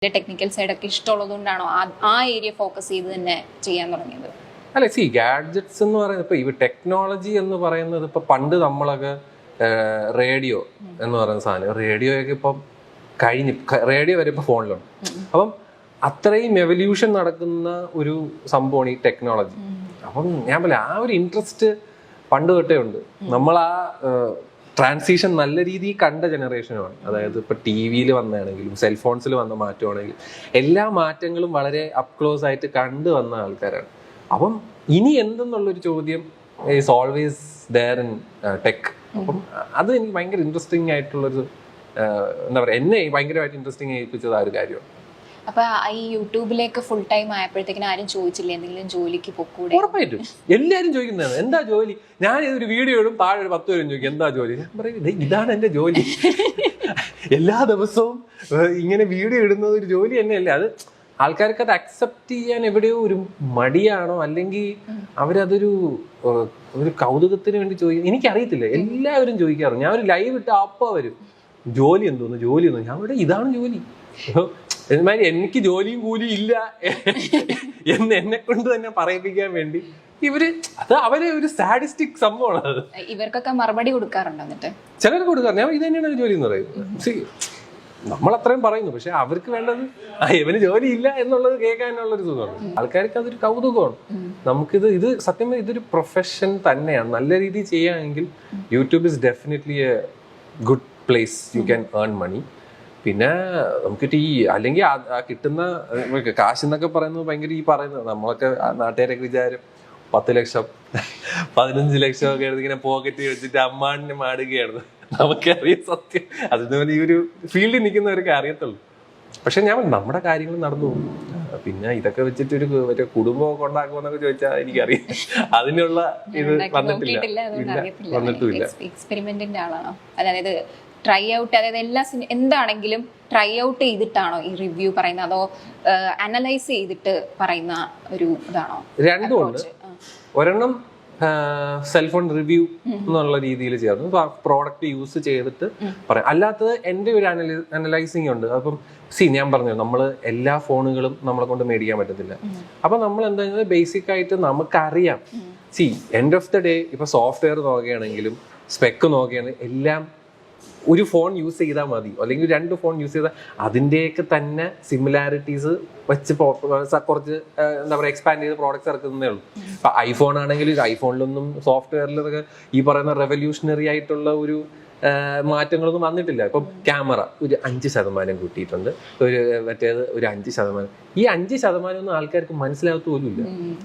Technical സൈഡൊക്കെ ഇഷ്ടമുള്ളതുകൊണ്ടാണോ ആ area focus ചെയ്ത് തന്നെ ചെയ്യാൻ തുടങ്ങിയത്? അല്ല, ഗാഡ്ജറ്റ്സ് എന്ന് പറയുന്നത് ഇപ്പൊ ഈ ടെക്നോളജി എന്ന് പറയുന്നത് ഇപ്പൊ പണ്ട് നമ്മളൊക്കെ റേഡിയോ എന്ന് പറയുന്ന സാധനം, റേഡിയോയൊക്കെ ഇപ്പം റേഡിയോ വരെ ഇപ്പൊ ഫോണിലുണ്ട്. അപ്പം അത്രയും എവല്യൂഷൻ നടക്കുന്ന ഒരു സംഭവമാണ് ഈ ടെക്നോളജി. അപ്പം ഞാൻ പറയാം, ആ ഒരു ഇൻട്രസ്റ്റ് പണ്ട് തൊട്ടേ ഉണ്ട്. നമ്മൾ ആ ട്രാൻസിഷൻ നല്ല രീതിയിൽ കണ്ട ജനറേഷനുമാണ്. അതായത് ഇപ്പൊ ടി വിയിൽ വന്നതാണെങ്കിലും സെൽഫോൺസിൽ വന്ന മാറ്റമാണെങ്കിലും എല്ലാ മാറ്റങ്ങളും വളരെ അപ് ക്ലോസ് ആയിട്ട് കണ്ടു വന്ന ആൾക്കാരാണ്. അപ്പം ഇനി എന്തെന്നുള്ളൊരു ചോദ്യം is always there in tech. അപ്പം അത് എനിക്ക് ഭയങ്കര ഇൻട്രസ്റ്റിംഗ് ആയിട്ടുള്ളൊരു എന്താ പറയുക, എന്നെ ഭയങ്കരമായിട്ട് ഇൻട്രസ്റ്റിംഗ് ആയിപ്പിച്ചത് ആ ഒരു കാര്യമാണ്. അപ്പൊ ഈ യൂട്യൂബിലേക്ക് ഫുൾ ടൈം ആയപ്പോഴത്തേക്കിനും ആരും ചോദിച്ചില്ല എന്തെങ്കിലും ജോലിക്ക് പൊക്കൂടെ? ഉറപ്പായിട്ടും എല്ലാരും ചോദിക്കുന്നതാണ്, എന്താ ജോലി? ഞാൻ ഇതൊരു വീഡിയോ ഇടും, താഴെ ഒരു 10 പേരും ചോദിക്കും എന്താ ജോലി. ഞാൻ പറയും, ഇതാണ് എന്റെ ജോലി. എല്ലാ ദിവസവും ഇങ്ങനെ വീഡിയോ ഇടുന്നത് ഒരു ജോലി തന്നെയല്ലേ. അത് ആൾക്കാർക്ക് അത് അക്സെപ്റ്റ് ചെയ്യാൻ എവിടെയോ ഒരു മടിയാണോ, അല്ലെങ്കിൽ അവരതൊരു കൗതുകത്തിന് വേണ്ടി ചോദിക്കും, എനിക്കറിയത്തില്ല. എല്ലാവരും ചോദിക്കാറുണ്ട്. ഞാൻ ഒരു ലൈവ് ഇട്ട് അപ്പ വരും, ജോലി എന്തോന്ന് ജോലി എന്തോ. ഞാൻ ഇവിടെ ഇതാണ് ജോലി. എന്നാലും എനിക്ക് ജോലിയും കൂലിയും ഇല്ല എന്ന് എന്നെ കൊണ്ട് തന്നെ പറയിപ്പിക്കാൻ വേണ്ടി അവരെ ഒരു സാഡിസ്റ്റിക് സംഭവമാണ് അത്. ഇവർക്കൊക്കെ മറുപടി കൊടുക്കാറുണ്ടോ? എന്നിട്ട് ചിലർക്ക് കൊടുക്കാറുണ്ട്. ഞാൻ ഇത് തന്നെയാണ് ജോലി എന്ന് പറയുന്നത്. നമ്മൾ അത്രയും പറയുന്നു, പക്ഷെ അവർക്ക് വേണ്ടത് ഇവന് ജോലി ഇല്ല എന്നുള്ളത് കേൾക്കാനുള്ളൊരു സുഖമാണ്. ആൾക്കാർക്ക് അതൊരു കൗതുകമാണ്. ഇത് സത്യം ഇതൊരു പ്രൊഫഷൻ തന്നെയാണ്. നല്ല രീതിയിൽ ചെയ്യുകയാണെങ്കിൽ YouTube is definitely a good place. You can earn money. പിന്നെ നമുക്കിട്ട് അല്ലെങ്കിൽ കിട്ടുന്ന കാശ് എന്നൊക്കെ പറയുന്നത് ഭയങ്കര പറയുന്നത് നമ്മളൊക്കെ നാട്ടുകാരൊക്കെ വിചാരം 10 ലക്ഷം 15 ലക്ഷം ഒക്കെ ഇങ്ങനെ പോക്കറ്റ് വെച്ചിട്ട് അമ്മാണിനെ മാടുകയാണ്. നമുക്കറിയാം സത്യം. അതുപോലെ ഈ ഒരു ഫീൽഡിൽ നിൽക്കുന്നവർക്ക് അറിയത്തുള്ളൂ. പക്ഷെ ഞാൻ നമ്മുടെ കാര്യങ്ങൾ നടന്നു പോകും. പിന്നെ ഇതൊക്കെ വെച്ചിട്ട് ഒരു മറ്റേ കുടുംബമൊക്കെ ഉണ്ടാക്കുമെന്നൊക്കെ ചോദിച്ചാൽ എനിക്കറിയാം. അതിനുള്ള ഇത് വന്നിട്ടില്ല. എക്സ്പെരിമെന്റിന്റെ ആളാണോ? അതായത് ട്രൈ ഔട്ട്, അതായത് എല്ലാ എന്താണെങ്കിലും ട്രൈ ഔട്ട് ചെയ്തിട്ടാണോ ഈ റിവ്യൂ പറയുന്നത്, അതോ അനലൈസ് ചെയ്തിട്ട് പറയുന്ന ഒരു ഇതാണോ? രണ്ടും ഉണ്ട്. ഒരെണ്ണം സെൽഫോൺ റിവ്യൂ എന്നുള്ള രീതിയിൽ ചേർന്ന് പ്രോഡക്റ്റ് യൂസ് ചെയ്തിട്ട് പറയാം. അല്ലാത്തത് എൻ്റെ ഒരു അനലൈസിങ് ഉണ്ട്. അപ്പം ഞാൻ പറഞ്ഞു, നമ്മൾ എല്ലാ ഫോണുകളും നമ്മളെ കൊണ്ട് മേടിക്കാൻ പറ്റത്തില്ല. അപ്പൊ നമ്മൾ എന്താ ബേസിക് ആയിട്ട് നമുക്കറിയാം. എൻഡ് ഓഫ് ദ ഡേ ഇപ്പൊ സോഫ്റ്റ്വെയർ നോക്കുകയാണെങ്കിലും സ്പെക്ക് നോക്കുകയാണെങ്കിലും എല്ലാം ഒരു ഫോൺ യൂസ് ചെയ്താൽ മതി, അല്ലെങ്കിൽ 2 ഫോൺ യൂസ് ചെയ്താൽ അതിൻ്റെയൊക്കെ തന്നെ സിമിലാരിറ്റീസ് വെച്ച് കുറച്ച് എന്താ പറയുക എക്സ്പാൻഡ് ചെയ്ത് പ്രോഡക്റ്റ്സ് ഇറക്കുന്നതേ ഉള്ളൂ. ഇപ്പം ഐഫോൺ ആണെങ്കിൽ ഐഫോണിലൊന്നും സോഫ്റ്റ്വെയറിലൊക്കെ ഈ പറയുന്ന റെവല്യൂഷണറി ആയിട്ടുള്ള ഒരു മാറ്റങ്ങളൊന്നും വന്നിട്ടില്ല. ഇപ്പം ക്യാമറ ഒരു 5% കൂട്ടിയിട്ടുണ്ട്, മറ്റേത് ഒരു 5%. ഈ 5% ഒന്നും ആൾക്കാർക്ക് മനസ്സിലാകത്ത പോലും ഇല്ല.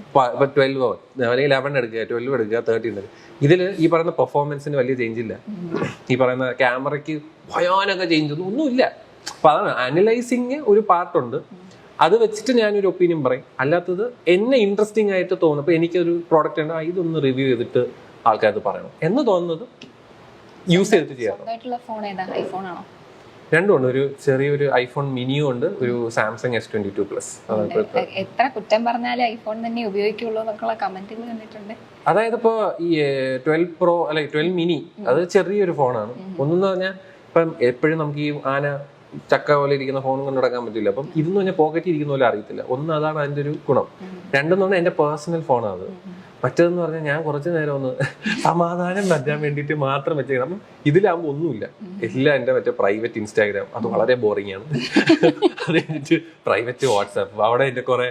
ഇപ്പൊ 12 അല്ലെങ്കിൽ 11 എടുക്കുക, 12 എടുക്കുക, 13 എടുക്കുക. ഇതിൽ ഈ പറയുന്ന പെർഫോമൻസിന് വലിയ ചേഞ്ച് ഇല്ല. ഈ പറയുന്ന ക്യാമറയ്ക്ക് ഭയാനക ചേഞ്ച് ഒന്നുമില്ല. അപ്പൊ അതാണ് അനലൈസിങ് ഒരു പാർട്ടുണ്ട്. അത് വെച്ചിട്ട് ഞാനൊരു ഒപ്പീനിയൻ പറയും. അല്ലാത്തത് എന്നെ ഇൻട്രസ്റ്റിംഗ് ആയിട്ട് തോന്നും. അപ്പൊ എനിക്കൊരു പ്രോഡക്റ്റ് ഉണ്ട്, ഇതൊന്ന് റിവ്യൂ ചെയ്തിട്ട് ആൾക്കാർക്ക് പറയണം എന്ന് തോന്നുന്നത് യൂസ് ചെയ്തിട്ട് ചെയ്യാം. രണ്ടും ഉണ്ട്. ഒരു ചെറിയൊരു ഐഫോൺ മിനിയും ഉണ്ട്, ഒരു സാംസങ് S22 Plus. എത്ര കുറ്റം പറഞ്ഞാലും ഐഫോൺ തന്നെ ഉപയോഗിക്കുള്ളൂ എന്നൊക്കെയുള്ള കമന്റുകൾ കണ്ടിട്ടുണ്ട്. അതായത് ഇപ്പൊ ഈ 12 Pro അല്ലെ 12 മിനി, അത് ചെറിയൊരു ഫോണാണ്. ഒന്നെന്ന് പറഞ്ഞാൽ ഇപ്പം എപ്പോഴും നമുക്ക് ഈ ചക്ക പോലെ ഇരിക്കുന്ന ഫോണും കൊണ്ട് നടക്കാൻ പറ്റില്ല. അപ്പം ഇതെന്ന് പറഞ്ഞാൽ പോക്കറ്റിൽ ഇരിക്കുന്ന പോലെ അറിയത്തില്ല. ഒന്ന് അതാണ് അതിന്റെ ഒരു ഗുണം. രണ്ടെന്ന് പറഞ്ഞാൽ എന്റെ പേഴ്സണൽ ഫോണാണ് അത്. മറ്റേതെന്ന് പറഞ്ഞാൽ ഞാൻ കുറച്ചു നേരം ഒന്ന് സമാധാനം നൽകാൻ വേണ്ടിയിട്ട് മാത്രം വെച്ചേക്കണം. അപ്പം ഇതിലാകുമ്പോൾ ഒന്നുമില്ല. എല്ലാം എൻ്റെ മറ്റേ പ്രൈവറ്റ് ഇൻസ്റ്റാഗ്രാം, അത് വളരെ ബോറിംഗ് ആണ്. അത് കഴിഞ്ഞിട്ട് പ്രൈവറ്റ് വാട്സാപ്പ്, അവിടെ എൻ്റെ കുറെ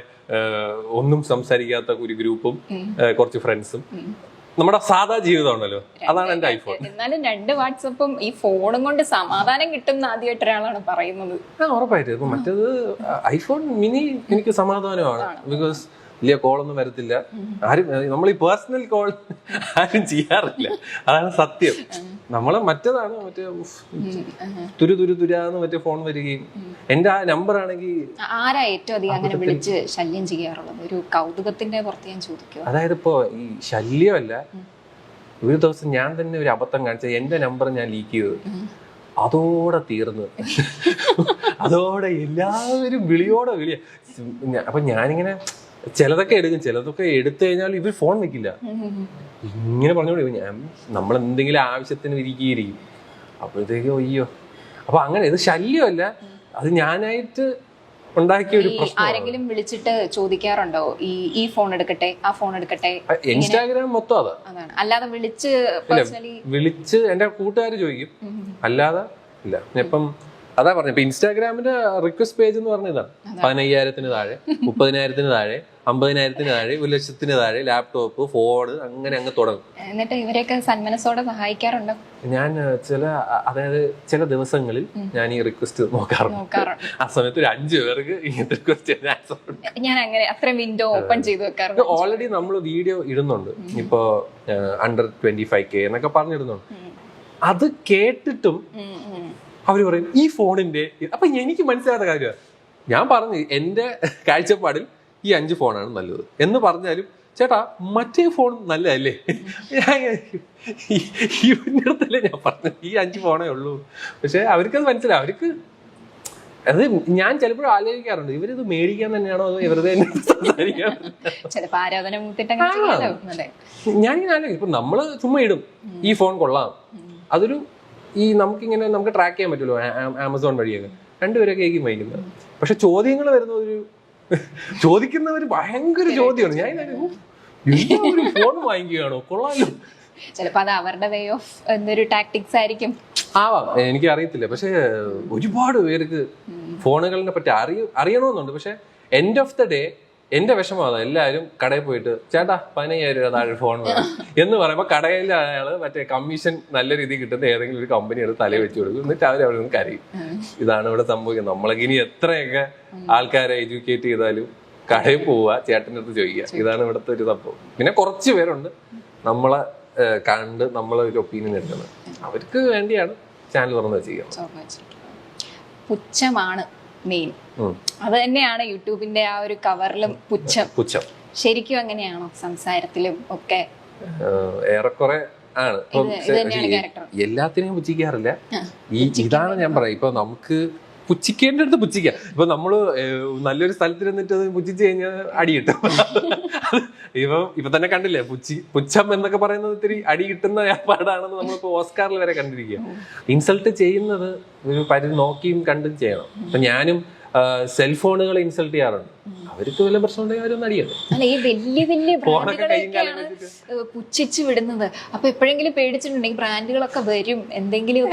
ഒന്നും സംസാരിക്കാത്ത ഒരു ഗ്രൂപ്പും കുറച്ച് ഫ്രണ്ട്സും, നമ്മുടെ സാധാ ജീവിതമാണല്ലോ. അതാണ് എന്റെ ഐഫോൺ. എന്നാലും 2 വാട്സപ്പും ഈ ഫോണും കൊണ്ട് സമാധാനം കിട്ടുന്ന ആദ്യമായിട്ട് ഒരാളാണ് പറയുന്നത്. ഉറപ്പായിട്ടും. ഇപ്പൊ മറ്റേത് ഐഫോൺ മിനി എനിക്ക് സമാധാനമാണ്. ബിക്കോസ് വലിയ കോളൊന്നും വരത്തില്ല. ആരും നമ്മൾ ഈ പേഴ്സണൽ കോൾ ആരും ചെയ്യാറില്ല. അതാണ് സത്യം. നമ്മളെ മറ്റേതാണ് മറ്റേ തുരാന്ന് മറ്റേ ഫോൺ വരികയും എന്റെ ആ നമ്പർ ആണെങ്കിൽ ആരാ ഏറ്റവും അധികം അങ്ങനെ വിളിച്ച് ശല്യം ചെയ്യാറുള്ളത്? ഒരു കൗതുകത്തിന്റെ പുറത്ത് ഞാൻ ചോദിക്കുക. അതായത് ഇപ്പോ ഈ ശല്യമല്ല, ഒരു ദിവസം ഞാൻ തന്നെ ഒരു അബദ്ധം കാണിച്ചത്, എന്റെ നമ്പർ ഞാൻ ലീക്ക് ചെയ്തത്, അതോടെ തീർന്നു. അതോടെ എല്ലാവരും വിളിയോടെ വിളിയ. അപ്പൊ ഞാനിങ്ങനെ ചിലതൊക്കെ എടുക്കും, ചിലതൊക്കെ എടുത്തു കഴിഞ്ഞാൽ ഇവർ ഫോൺ വെക്കില്ല. ഇങ്ങനെ പറഞ്ഞോളൂ, നമ്മൾ എന്തെങ്കിലും ആവശ്യത്തിന് ഇരിക്കും. അപ്പോഴത്തേക്കും അയ്യോ. അപ്പൊ അങ്ങനെ ഇത് ശല്യമല്ല, അത് ഞാനായിട്ട് ഉണ്ടാക്കിയ ഒരു പ്രശ്നം. ആരെങ്കിലും വിളിച്ചിട്ട് ചോദിക്കാറുണ്ടോ ഈ ഫോൺ എടുക്കട്ടെ ആ ഫോൺ എടുക്കട്ടെ? ഇൻസ്റ്റാഗ്രാം മൊത്തം അതാണ്. അല്ലാതെ വിളിച്ച് വിളിച്ച് എന്റെ കൂട്ടുകാർ ചോദിക്കും, അല്ലാതെ ഇല്ല. ഇപ്പം അതാ പറഞ്ഞു, ഇപ്പൊ ഇൻസ്റ്റാഗ്രാമിന്റെ റിക്വസ്റ്റ് പേജ് എന്ന് പറഞ്ഞ ഇതാണ്. 15,000 താഴെ, 30,000 താഴെ, 50,000 താഴെ, 1,00,000 താഴെ, ലാപ്ടോപ്പ്, ഫോൺ, അങ്ങനെ അങ്ങ് തുടങ്ങും. എന്നിട്ട് ഇവരെയൊക്കെ സന്മനസ്സോടെ സഹായിക്കാറുണ്ടോ? ഞാൻ അതായത് ചില ദിവസങ്ങളിൽ ഞാൻ ഈ റിക്വസ്റ്റ് നോക്കാറുണ്ട്. ആ സമയത്ത് ഒരു 5 പേർക്ക് ഇങ്ങനത്തെ റിക്വസ്റ്റ് ഞാൻ അങ്ങനെ അത്ര വിൻഡോ ഓപ്പൺ ചെയ്ത് വെക്കാറുണ്ട്. ഓൾറെഡി നമ്മൾ വീഡിയോ ഇടുന്നുണ്ട്, ഇപ്പൊ under 25K എന്നൊക്കെ പറഞ്ഞിടുന്നുണ്ട്. അത് കേട്ടിട്ടും അവര് പറയും ഈ ഫോണിന്റെ, അപ്പൊ എനിക്ക് മനസ്സിലാത്ത കാര്യമാണ്. ഞാൻ പറഞ്ഞു എന്റെ കാഴ്ചപ്പാടിൽ ഈ 5 ഫോണാണ് നല്ലത് എന്ന് പറഞ്ഞാലും, ചേട്ടാ മറ്റേ ഫോൺ നല്ലതല്ലേ, ഇവന്റെ അടുത്തല്ലേ ഞാൻ പറഞ്ഞു ഈ 5 ഫോണേ ഉള്ളൂ. പക്ഷെ അവർക്കത് മനസ്സിലാവും. അവർക്ക് അത് ഞാൻ ചിലപ്പോഴും ആലോചിക്കാറുണ്ട്, ഇവരിത് മേടിക്കാൻ തന്നെയാണോ അതോ വെറുതെ സംസാരിക്കാൻ. ഞാനിങ്ങനെ ആലോചിക്കും, ഇപ്പൊ നമ്മള് ചുമ്മാ ഇടും ഈ ഫോൺ കൊള്ളാം, അതൊരു നമുക്ക് ട്രാക്ക് ചെയ്യാൻ പറ്റുമല്ലോ ആമസോൺ വഴിയൊക്കെ, 2 പേരൊക്കെ ആയിരിക്കും വാങ്ങിക്കുന്നത്. പക്ഷെ ചോദ്യങ്ങൾ വരുന്ന ചോദിക്കുന്നവർ ഭയങ്കര ചോദ്യമാണ്. ഞാൻ ഒരു ഫോൺ വാങ്ങിക്കുകയാണോ, കൊള്ളാലോ. ചിലപ്പോ അത് അവരുടെ വേ ഓഫ് എന്തൊരു ടാക്ടിക്സ് ആയിരിക്കും, ആവാം, എനിക്ക് അറിയത്തില്ല. പക്ഷെ ഒരുപാട് പേർക്ക് ഫോണുകളെ പറ്റി അറിയണമെന്നുണ്ട്. പക്ഷെ എൻഡ് ഓഫ് ദ ഡേ എന്റെ വിഷമമാണ്, എല്ലാവരും കടയിൽ പോയിട്ട് ചേട്ടാ 15,000 രൂപ താഴെ ഫോൺ വേണം എന്ന് പറയുമ്പോൾ കടയിൽ അയാള് മറ്റേ കമ്മീഷൻ നല്ല രീതിയിൽ കിട്ടുന്ന ഏതെങ്കിലും ഒരു കമ്പനി എടുത്ത് തലയിൽ വെച്ച് കൊടുക്കും. എന്നിട്ട് അവരവിടെ നിന്ന് കരയും. ഇതാണ് ഇവിടെ സംഭവിക്കുന്നത്. നമ്മളൊക്കെ ഇനി എത്രയൊക്കെ ആൾക്കാരെ എഡ്യൂക്കേറ്റ് ചെയ്താലും കടയിൽ പോവുക, ചേട്ടൻ്റെ അടുത്ത് ചോദിക്കുക. ഇതാണ് ഇവിടുത്തെ ഒരു സംഭവം. പിന്നെ കുറച്ച് പേരുണ്ട് നമ്മളെ കണ്ട് നമ്മളെ ഒരു ഒപ്പീനിയൻ എടുക്കുന്നത്. അവർക്ക് വേണ്ടിയാണ് ചാനൽ തുറന്ന് വെച്ചിരിക്കുന്നത്. പുച്ഛമാണ് മെയിൻ. അത് തന്നെയാണ് യൂട്യൂബിന്റെ ആ ഒരു കവറിലും പുച്ഛം. ശരിക്കും അങ്ങനെയാണോ സംസാരത്തിലും ഒക്കെ? ഏറെക്കുറെ ആണ്. എല്ലാത്തിനെയും പുച്ഛിക്കാറില്ല. ഇതാണ് ഞാൻ പറയാം, ഇപ്പൊ നമുക്ക് പുച്ഛിക്കേണ്ടടുത്ത് പുച്ഛിക്കാം. ഇപ്പൊ നമ്മള് നല്ലൊരു സ്ഥലത്ത് നിന്നിട്ട് അത് പുച്ഛിച്ചു കഴിഞ്ഞാൽ അടി കിട്ടും. ഇപ്പൊ തന്നെ കണ്ടില്ലേ, പുച്ഛം എന്നൊക്കെ പറയുന്നത് ഇത്തിരി അടി കിട്ടുന്ന ഏർപ്പാടാണെന്ന് നമ്മളിപ്പോ ഓസ്കാറിൽ വരെ കണ്ടിരിക്കുക. ഇൻസൾട്ട് ചെയ്യുന്നത് ഒരു പരിധി നോക്കിയും കണ്ടും ചെയ്യണം. ഇപ്പൊ ഞാനും സെൽഫോണുകളെ ഇൻസൾട്ട് ചെയ്യാറുണ്ട്. അവർക്ക് വല്ല പ്രശ്നം ഉണ്ടെങ്കിൽ അവരൊന്നും അടിയണം. അല്ല, ഈ വലിയ ബ്രാൻഡുകളൊക്കെയാണ് പുച്ഛിച്ചു വിടുന്നത്. അപ്പൊ എപ്പോഴെങ്കിലും പേടിച്ചിട്ടുണ്ടെങ്കിൽ ബ്രാൻഡുകളൊക്കെ വരും എന്തെങ്കിലും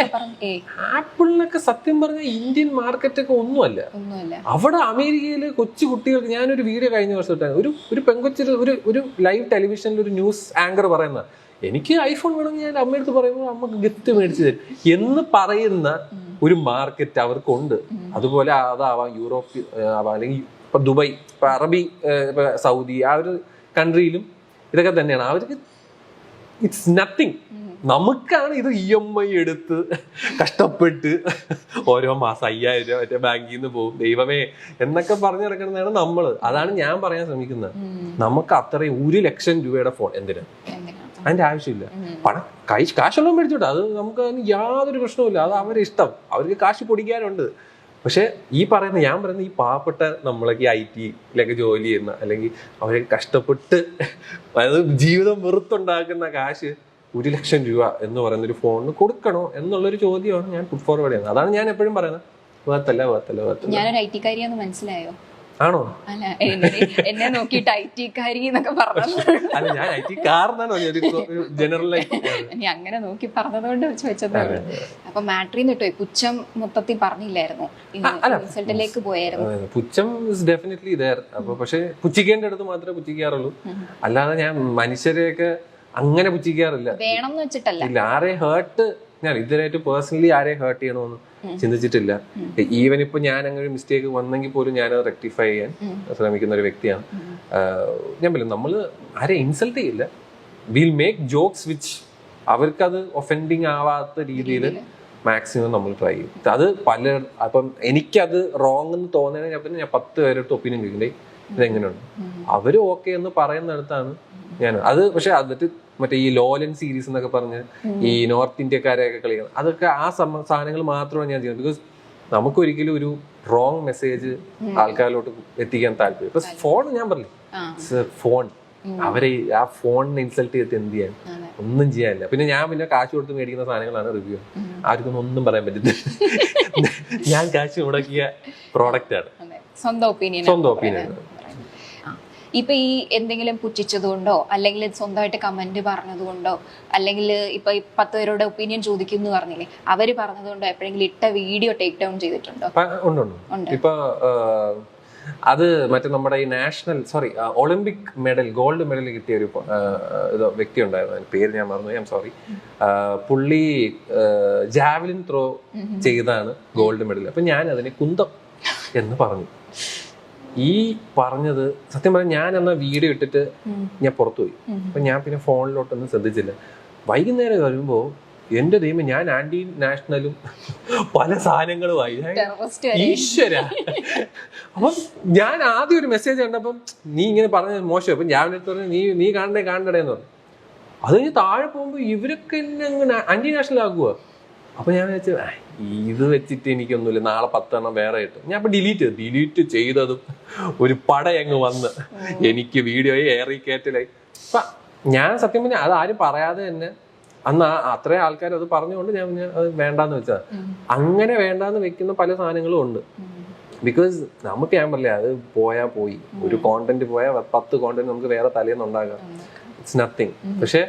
ആപ്പിളിനൊക്കെ സത്യം പറഞ്ഞ ഇന്ത്യൻ മാർക്കറ്റൊക്കെ ഒന്നുമല്ല. അവിടെ അമേരിക്കയില് കൊച്ചു കുട്ടികൾക്ക്, ഞാനൊരു വീഡിയോ കഴിഞ്ഞ വർഷം ഇട്ടാണ്, ഒരു പെങ്കൊച്ചിൽ ഒരു ലൈവ് ടെലിവിഷനിൽ ഒരു ന്യൂസ് ആങ്കർ പറയുന്ന, എനിക്ക് ഐഫോൺ വേണമെങ്കിൽ ഞാൻ അമ്മയടുത്ത് പറയുമ്പോൾ അമ്മക്ക് ഗിഫ്റ്റ് മേടിച്ചു തരും എന്ന് പറയുന്ന ഒരു മാർക്കറ്റ് അവർക്കുണ്ട്. അതുപോലെ അതാവാം യൂറോപ്പ് ആവാം, അല്ലെങ്കിൽ ഇപ്പൊ ദുബായ്, ഇപ്പൊ അറബി, ഇപ്പൊ സൗദി, ആ ഒരു കൺട്രിയിലും ഇതൊക്കെ തന്നെയാണ്. അവർക്ക് ഇറ്റ്സ് നത്തിങ്. നമുക്കാണ് ഇത് EMI എടുത്ത് കഷ്ടപ്പെട്ട് ഓരോ മാസം 5,000 രൂപ മറ്റേ ബാങ്കിൽ നിന്ന് പോകും, ദൈവമേ എന്നൊക്കെ പറഞ്ഞു നടക്കുന്നതാണ് നമ്മള്. അതാണ് ഞാൻ പറയാൻ ശ്രമിക്കുന്നത്. നമുക്ക് അത്രയും 1,00,000 രൂപയുടെ ഫോൺ എന്തിനാ? അതിന്റെ ആവശ്യമില്ല. പണം കാശുള്ള മേടിച്ചോട്ടെ, അത് നമുക്ക് അതിന് യാതൊരു പ്രശ്നവുമില്ല. അത് അവരുടെ ഇഷ്ടം, അവർക്ക് കാശ് പൊടിക്കാനുണ്ട്. പക്ഷെ ഞാൻ പറയുന്ന ഈ പാവപ്പെട്ട നമ്മളൊക്കെ IT-യിലൊക്കെ ജോലി ചെയ്യുന്ന, അല്ലെങ്കിൽ അവരെ കഷ്ടപ്പെട്ട് അതായത് ജീവിതം വെറുത്തുണ്ടാക്കുന്ന കാശ് 1,00,000 രൂപ എന്ന് പറയുന്ന ഒരു ഫോണിന് കൊടുക്കണോ എന്നുള്ളൊരു ചോദ്യമാണ് ഞാൻ പുട്ട് ഫോർവേഡ് ചെയ്യുന്നത്. അതാണ് ഞാൻ എപ്പോഴും പറയുന്നത്, വേർത്തല്ല. ഞാനൊരു IT-കാരിയാന്ന് മനസ്സിലായോ? ആണോ? അല്ല, എന്നെ നോക്കിയിട്ട് IT-കാരി എന്നൊക്കെ പറഞ്ഞു. അല്ല, ഞാൻ IT-കാരനാണോ ജനറലായിട്ട് അങ്ങനെ നോക്കി പറഞ്ഞതുകൊണ്ട് ചോദിച്ചതാണ്. അപ്പൊ മാട്രിന്ന് കിട്ടുമോ? പുച്ഛം മൊത്തത്തിൽ പറഞ്ഞില്ലായിരുന്നു, റിസൾട്ടിലേക്ക് പോയായിരുന്നു. പുച്ഛം ഇസ് ഡെഫിനറ്റ്ലി ദേർ. അപ്പൊ പക്ഷെ പുച്ഛിക്കേണ്ട അടുത്ത് മാത്രമേ പുച്ഛിക്കാറുള്ളൂ. അല്ലാതെ ഞാൻ മനുഷ്യരെയൊക്കെ അങ്ങനെ പുച്ഛിക്കാറില്ല. വേണം എന്ന് വെച്ചിട്ടല്ല. ഇല്ല, ആരെ ഹേർട്ട് ഞാൻ ഇതുവരെയായിട്ട് പേഴ്സണലി ആരെ ഹേർട്ട് ചെയ്യണമെന്ന് ചിന്തിച്ചിട്ടില്ല. ഈവൻ ഇപ്പൊ ഞാൻ അങ്ങനെ ഒരു മിസ്റ്റേക്ക് വന്നെങ്കിൽ പോലും ഞാനത് റെക്ടിഫൈ ചെയ്യാൻ ശ്രമിക്കുന്ന ഒരു വ്യക്തിയാണ്. ഞാൻ പറയും, നമ്മള് ആരെ ഇൻസൾട്ട് ചെയ്യില്ല. വിൽ മേക്ക് ജോക്സ് വിച്ച് അവർക്കത് ഒഫൻഡിങ് ആവാത്ത രീതിയിൽ മാക്സിമം നമ്മൾ ട്രൈ ചെയ്യും. അത് അപ്പം എനിക്കത് റോങ് എന്ന് തോന്നുന്നതിന് ഞാൻ 10 പേരെടുത്ത് ഒപ്പീനിയൻ ചോദിക്കണ്ടേ ഇതെങ്ങനെയുണ്ട്, അവര് ഓക്കെ എന്ന് പറയുന്നിടത്താണ് ഞാൻ അത്. പക്ഷെ അതിട്ട് മറ്റേ ഈ ലോലൻ സീരീസ് എന്നൊക്കെ പറഞ്ഞ് ഈ നോർത്ത് ഇന്ത്യക്കാരെയൊക്കെ കളിക്കണം, അതൊക്കെ ആ സാധനങ്ങൾ മാത്രമാണ് ഞാൻ ചെയ്യുന്നത്. ബിക്കോസ് നമുക്കൊരിക്കലും ഒരു റോങ് മെസ്സേജ് ആൾക്കാരിലോട്ട് എത്തിക്കാൻ താല്പര്യം. ഇപ്പൊ ഫോൺ ഞാൻ പറഞ്ഞില്ലേ, ഫോൺ അവരെ ആ ഫോണിനെ ഇൻസൾട്ട് ചെയ്തിട്ട് എന്ത് ചെയ്യാൻ? ഒന്നും ചെയ്യാനില്ല. പിന്നെ ഞാൻ പിന്നെ കാശ് കൊടുത്ത് മേടിക്കുന്ന സാധനങ്ങളാണ് റിവ്യൂ. ആർക്കൊന്നും ഒന്നും പറയാൻ പറ്റില്ല. ഞാൻ കാശ് മുടക്കിയ പ്രോഡക്റ്റ് ആണ്. സ്വന്തം ഒപ്പീനിയൻ. ഇപ്പൊ ഈ എന്തെങ്കിലും പുച്ഛിച്ചതുകൊണ്ടോ അല്ലെങ്കിൽ സ്വന്തമായിട്ട് കമന്റ് പറഞ്ഞതുകൊണ്ടോ അല്ലെങ്കിൽ ഇപ്പൊ 10 പേരുടെ ഒപ്പീനിയൻ ചോദിക്കുന്നു പറഞ്ഞില്ലേ, അവര് പറഞ്ഞതുകൊണ്ടോ എപ്പോഴെങ്കിലും ഇട്ട വീഡിയോ ടേക്ക് ഡൗൺ ചെയ്തിട്ടുണ്ടോ? ഉണ്ട്. ഇപ്പൊ അത് മറ്റേ നമ്മുടെ ഈ ഒളിമ്പിക് മെഡൽ, ഗോൾഡ് മെഡൽ കിട്ടിയ ഒരു വ്യക്തി ഉണ്ടായിരുന്നു. അതിന്റെ പേര് ഞാൻ മറന്നു, ഐ എം സോറി. പുള്ളി ജാവലിൻ ത്രോ ചെയ്താണ് ഗോൾഡ് മെഡൽ. അപ്പൊ ഞാൻ അതിനെ കുന്തം എന്ന് പറഞ്ഞു. ഈ പറഞ്ഞത് സത്യം പറഞ്ഞാൽ ഞാൻ എന്നാ വീഡിയോ ഇട്ടിട്ട് ഞാൻ പുറത്തുപോയി. അപ്പൊ ഞാൻ പിന്നെ ഫോണിലോട്ടൊന്നും ശ്രദ്ധിച്ചില്ല. വൈകുന്നേരം വരുമ്പോ എന്റെ ദൈവം, ഞാൻ ആന്റി നാഷണലും പല സാധനങ്ങളുമായി. ഈശ്വര. അപ്പം ഞാൻ ആദ്യം ഒരു മെസ്സേജ് കണ്ടപ്പം നീ ഇങ്ങനെ പറഞ്ഞത് മോശം. അപ്പൊ ഞാൻ പറഞ്ഞു നീ കാണണ്ടേ എന്ന് പറഞ്ഞു. അത് കഴിഞ്ഞ് താഴെ പോകുമ്പോ ഇവരൊക്കെ എന്നെ അങ്ങനെ ആന്റി നാഷണൽ ആക്കുക. അപ്പൊ ഞാൻ വെച്ചു ഇത് വെച്ചിട്ട് എനിക്കൊന്നുമില്ല, നാളെ 10 എണ്ണം വേറെ ഇട്ടു. ഞാൻ അപ്പൊ ഡിലീറ്റ് ചെയ്തതും ഒരു പടയങ്ങ് വന്ന് എനിക്ക് വീഡിയോയെ ഏറി കയറ്റലായി. അപ്പൊ ഞാൻ സത്യം പറഞ്ഞാൽ അത് ആരും പറയാതെ തന്നെ അന്ന് അത്രയും ആൾക്കാർ അത് പറഞ്ഞുകൊണ്ട് ഞാൻ അത് വേണ്ടാന്ന് വെച്ചാ. അങ്ങനെ വേണ്ടാന്ന് വെക്കുന്ന പല സാധനങ്ങളും ഉണ്ട്. ബിക്കോസ് നമുക്ക് ഞാൻ പറയില്ല, അത് പോയി ഒരു കോണ്ടന്റ് പോയാൽ 10 കോണ്ടന്റ് നമുക്ക് വേറെ തലേന്ന് ഉണ്ടാകാം. It's nothing. പക്ഷെ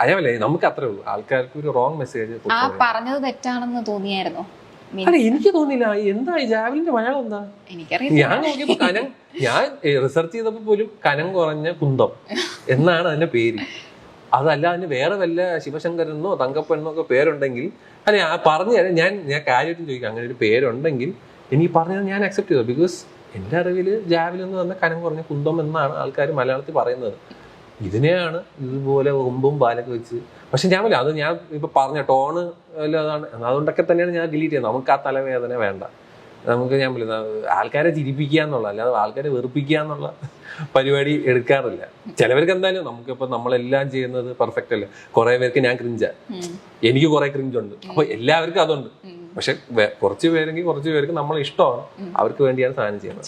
അതേപോലെ നമുക്ക് അത്രേ ഉള്ളൂ. ആൾക്കാർക്ക് ഒരു റോങ് മെസ്സേജ് പറഞ്ഞത് തെറ്റാണെന്ന് തോന്നിയായിരുന്നോ? അല്ല, എനിക്ക് തോന്നില്ല. എന്താ ഈ ജാവലിന്റെ മലയാളം എന്താ? ഞാൻ നോക്കിയപ്പോ ഞാൻ റിസർച്ച് ചെയ്തപ്പോ പോലും കനം കുറഞ്ഞ കുന്തം എന്നാണ് അതിന്റെ പേര്. അതല്ല അതിന് വേറെ വല്ല ശിവശങ്കരനോ തങ്കപ്പനോ ഒക്കെ പേരുണ്ടെങ്കിൽ അല്ലെ പറഞ്ഞു തരാം. ഞാൻ കാര്യമായിട്ടും ചോദിക്കാം, അങ്ങനെ ഒരു പേരുണ്ടെങ്കിൽ എനിക്ക് പറഞ്ഞത് ഞാൻ അക്സെപ്റ്റ് ചെയ്തു. ബിക്കോസ് എന്റെ അറിവില് ജാവലിൻ എന്ന് പറഞ്ഞ കനം കുറഞ്ഞ കുന്തം എന്നാണ് ആൾക്കാർ മലയാളത്തിൽ പറയുന്നത്. ഇതിനെയാണ് ഇതുപോലെ കൊമ്പും പാലൊക്കെ വെച്ച്. പക്ഷെ ഞാൻ അത് ഞാൻ ഇപ്പൊ പറഞ്ഞ ടോണ് അതാണ്, അതുകൊണ്ടൊക്കെ തന്നെയാണ് ഞാൻ ഡിലീറ്റ് ചെയ്യുന്നത്. നമുക്ക് ആ തലവേദന വേണ്ട. നമുക്ക് ഞാൻ ആൾക്കാരെ ചിരിപ്പിക്കുക എന്നുള്ള, അല്ലാതെ ആൾക്കാരെ വെറുപ്പിക്കുക എന്നുള്ള പരിപാടി എടുക്കാറില്ല. ചിലവർക്ക് എന്തായാലും നമുക്കിപ്പോ നമ്മളെല്ലാം ചെയ്യുന്നത് പെർഫെക്റ്റ് അല്ല. കുറെ പേർക്ക് ഞാൻ ക്രിഞ്ചാ, എനിക്ക് കുറെ ക്രിഞ്ചുണ്ട്. അപ്പൊ എല്ലാവർക്കും അതുണ്ട്. പക്ഷെ കുറച്ച് പേർക്ക് നമ്മളെ ഇഷ്ടമാണ്, അവർക്ക് വേണ്ടിയാണ് സാധനം ചെയ്യുന്നത്.